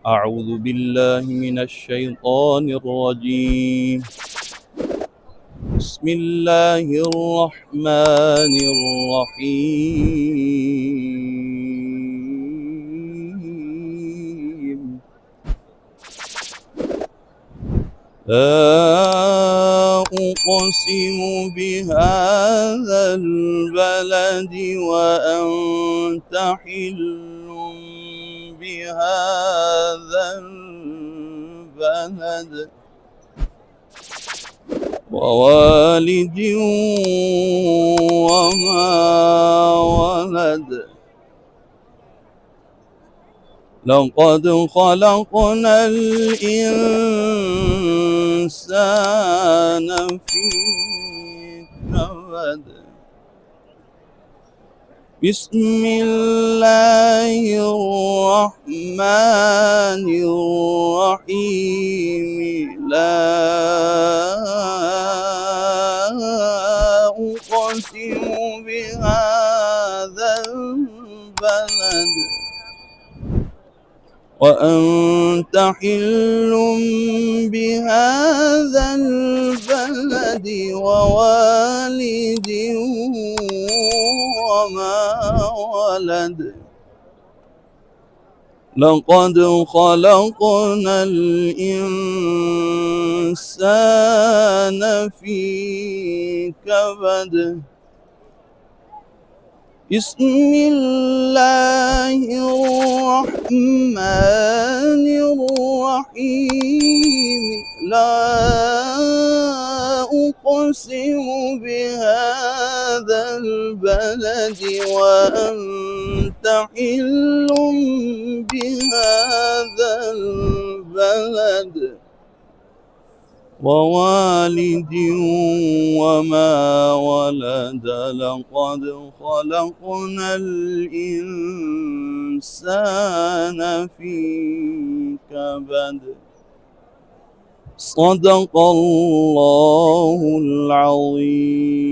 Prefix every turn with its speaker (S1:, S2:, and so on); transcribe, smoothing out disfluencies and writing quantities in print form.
S1: أعوذ بالله من الشيطان الرجيم. بسم الله الرحمن الرحيم. لا أقسم بهذا البلد وأنت حل بهذا البلد ووالد وما ولد. لقد خلقنا الإنسان في كبد. بسم الله الرحمن الرحيم. لا أقسم بهذا البلد وأنت حل بهذا البلد ووالد وما ولد. لقد خلقنا الإنسان في كبد. بسم الله الرحمن الرحيم. لا أقسم بهذا البلد وأنت حل بهذا البلد ووالد وما ولد. لقد خلقنا الإنسان في كبد. صدق الله العظيم.